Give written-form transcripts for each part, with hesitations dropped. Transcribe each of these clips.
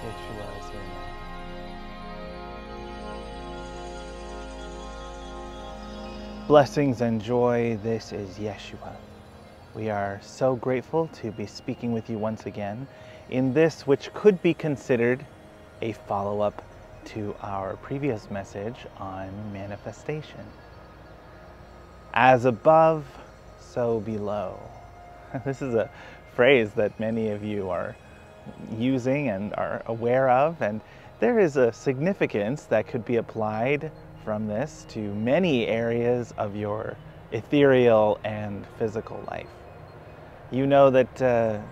Yeshua is here now. Blessings and joy, this is Yeshua. We are so grateful to be speaking with you once again in this which could be considered a follow-up to our previous message on manifestation. As above, so below. This is a phrase that many of you are using and are aware of, and there is a significance that could be applied from this to many areas of your ethereal and physical life. You know that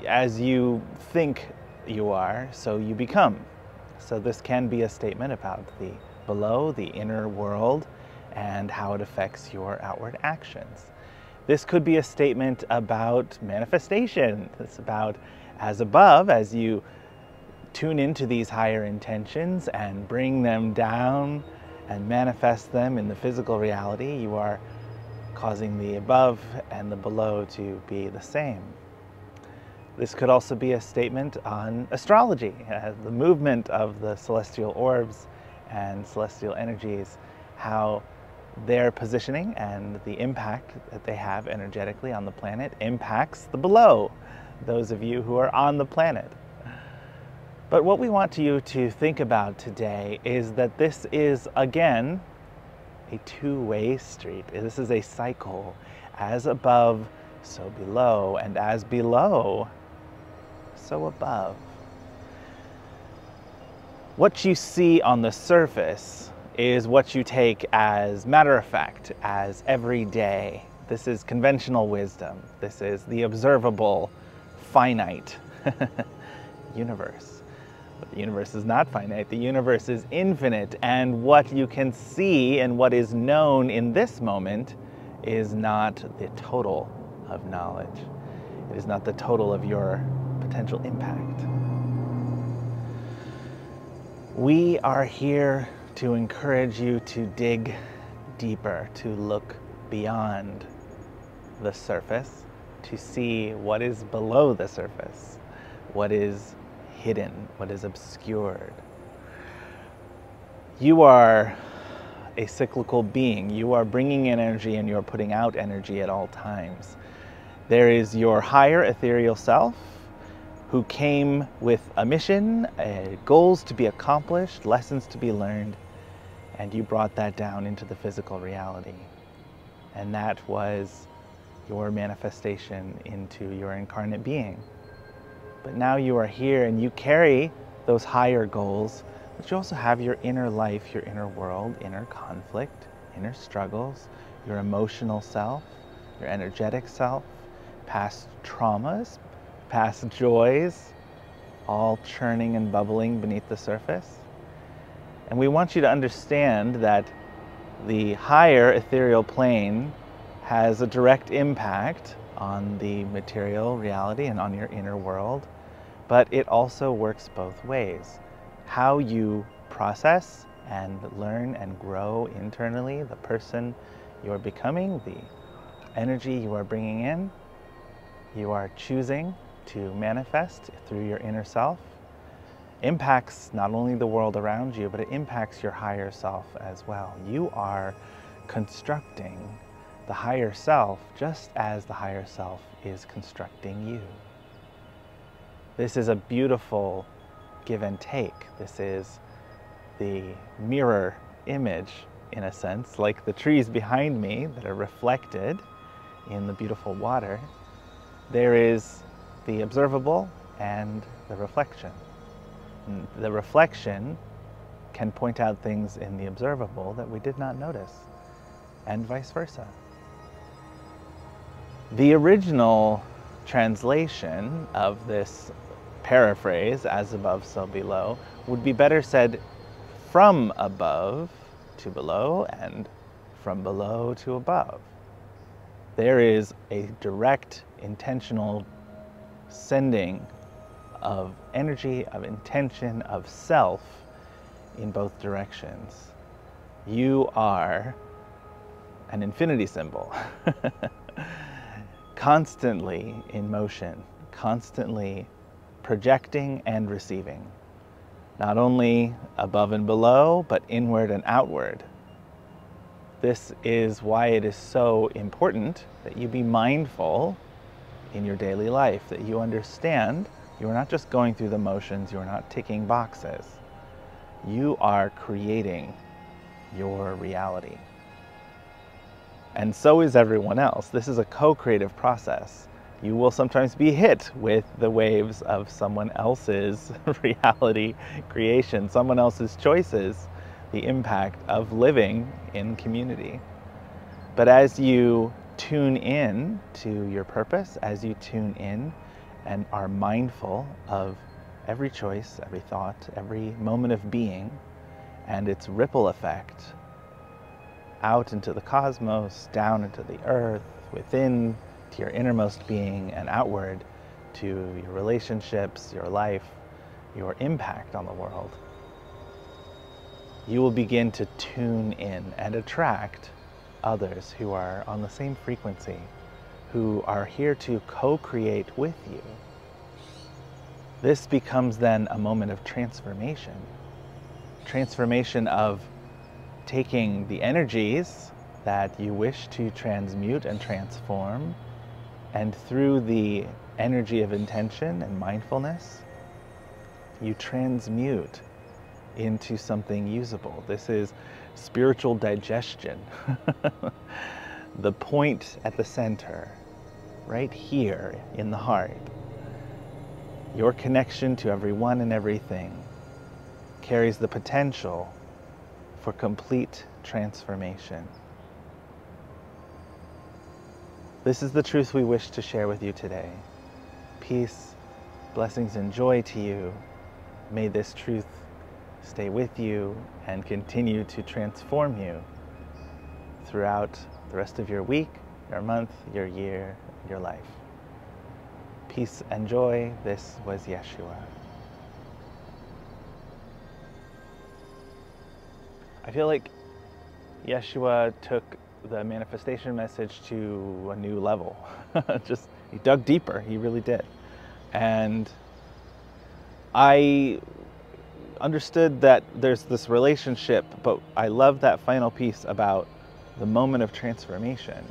as you think you are, so you become. So this can be a statement about the below, the inner world, and how it affects your outward actions. This could be a statement about manifestation. It's about as above, as you tune into these higher intentions and bring them down and manifest them in the physical reality, you are causing the above and the below to be the same. This could also be a statement on astrology, the movement of the celestial orbs and celestial energies, how their positioning and the impact that they have energetically on the planet impacts the below, those of you who are on the planet. But what we want you to think about today is that this is, again, a two-way street. This is a cycle. As above, so below, and as below, so above. What you see on the surface is what you take as matter of fact, as everyday. This is conventional wisdom. This is the observable, finite universe. But the universe is not finite. The universe is infinite, and what you can see and what is known in this moment is not the total of knowledge. It is not the total of your potential impact. We are here to encourage you to dig deeper, to look beyond the surface, to see what is below the surface, what is hidden, what is obscured. You are a cyclical being. You are bringing in energy and you're putting out energy at all times. There is your higher ethereal self who came with a mission, goals to be accomplished, lessons to be learned, and you brought that down into the physical reality. And that was your manifestation into your incarnate being. But now you are here and you carry those higher goals, but you also have your inner life, your inner world, inner conflict, inner struggles, your emotional self, your energetic self, past traumas, past joys, all churning and bubbling beneath the surface. And we want you to understand that the higher ethereal plane has a direct impact on the material reality and on your inner world, but it also works both ways. How you process and learn and grow internally, the person you are becoming, the energy you are bringing in, you are choosing to manifest through your inner self, impacts not only the world around you, but it impacts your higher self as well. You are constructing the higher self just as the higher self is constructing you. This is a beautiful give and take. This is the mirror image, in a sense, like the trees behind me that are reflected in the beautiful water. There is the observable and the reflection. And the reflection can point out things in the observable that we did not notice, and vice versa. The original translation of this paraphrase, as above, so below, would be better said from above to below and from below to above. There is a direct, intentional sending of energy, of intention, of self in both directions. You are an infinity symbol, constantly in motion, constantly projecting and receiving, not only above and below, but inward and outward. This is why it is so important that you be mindful in your daily life, that you understand you are not just going through the motions, you are not ticking boxes. You are creating your reality. And so is everyone else. This is a co-creative process. You will sometimes be hit with the waves of someone else's reality creation, someone else's choices, the impact of living in community. But as you tune in to your purpose, as you tune in and are mindful of every choice, every thought, every moment of being, and its ripple effect out into the cosmos, down into the earth, within to your innermost being, and outward to your relationships, your life, your impact on the world, you will begin to tune in and attract others who are on the same frequency, who are here to co-create with you. This becomes then a moment of transformation. Transformation of taking the energies that you wish to transmute and transform, and through the energy of intention and mindfulness, you transmute into something usable. This is spiritual digestion. The point at the center, right here in the heart, your connection to everyone and everything carries the potential for complete transformation. This is the truth we wish to share with you today. Peace, blessings, and joy to you. May this truth stay with you and continue to transform you throughout the rest of your week, your month, your year, your life. Peace and joy. This was Yeshua. I feel like Yeshua took the manifestation message to a new level. He dug deeper, he really did. And I understood that there's this relationship, but I love that final piece about the moment of transformation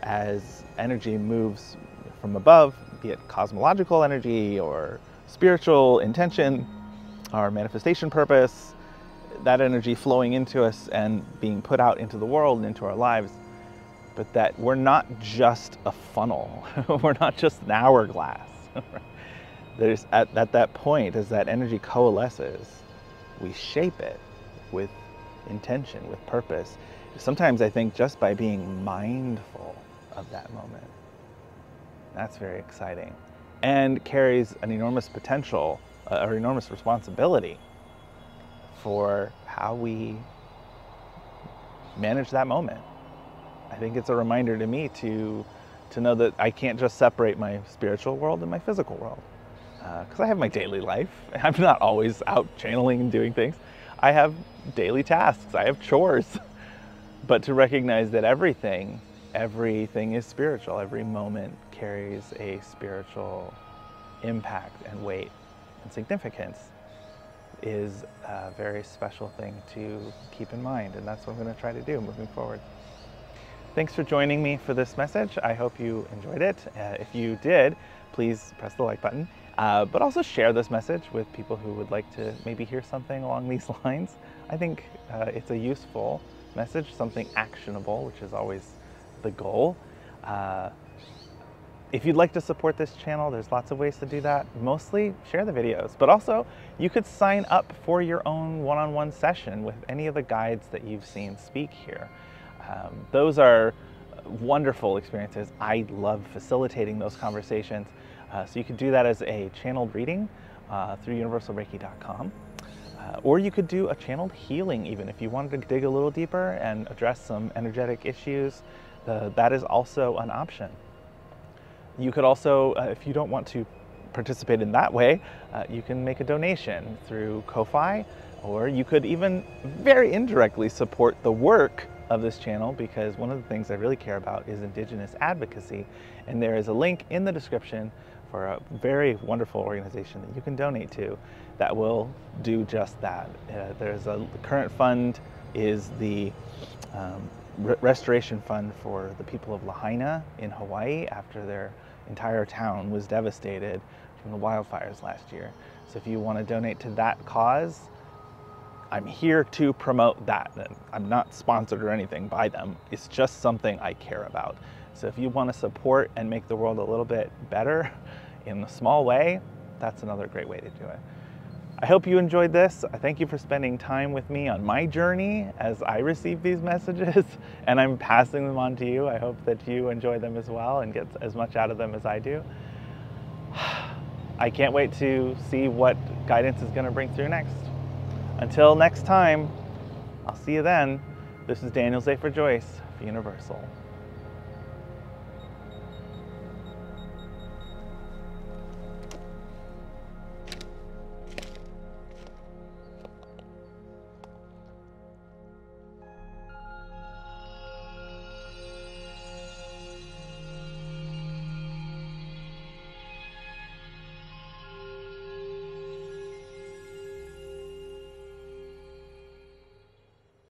as energy moves from above, be it cosmological energy or spiritual intention or manifestation purpose, that energy flowing into us and being put out into the world and into our lives, but that we're not just a funnel, we're not just an hourglass. There's at that point, as that energy coalesces, we shape it with intention, with purpose. Sometimes I think just by being mindful of that moment. That's very exciting and carries an enormous potential, or enormous responsibility for how we manage that moment. I think it's a reminder to me to know that I can't just separate my spiritual world and my physical world. Because I have my daily life. I'm not always out channeling and doing things. I have daily tasks, I have chores. But to recognize that everything is spiritual. Every moment carries a spiritual impact and weight and significance is a very special thing to keep in mind. And that's what I'm going to try to do moving forward. Thanks for joining me for this message. I hope you enjoyed it. If you did, please press the like button. But also share this message with people who would like to maybe hear something along these lines. I think it's a useful message, something actionable, which is always the goal. If you'd like to support this channel, there's lots of ways to do that. Mostly share the videos, but also you could sign up for your own one-on-one session with any of the guides that you've seen speak here. Those are wonderful experiences. I love facilitating those conversations. So you could do that as a channeled reading through universalreiki.com. Or you could do a channeled healing even if you wanted to dig a little deeper and address some energetic issues. That is also an option. You could also, if you don't want to participate in that way, you can make a donation through Ko-Fi, or you could even very indirectly support the work of this channel, because one of the things I really care about is Indigenous advocacy, and there is a link in the description for for a very wonderful organization that you can donate to that will do just that. The current fund is the restoration fund for the people of Lahaina in Hawaii after their entire town was devastated from the wildfires last year. So if you want to donate to that cause, I'm here to promote that. I'm not sponsored or anything by them. It's just something I care about. So if you want to support and make the world a little bit better in a small way, that's another great way to do it. I hope you enjoyed this. I thank you for spending time with me on my journey as I receive these messages and I'm passing them on to you. I hope that you enjoy them as well and get as much out of them as I do. I can't wait to see what guidance is going to bring through next. Until next time, I'll see you then. This is Daniel Zafer-Joyce for Universal.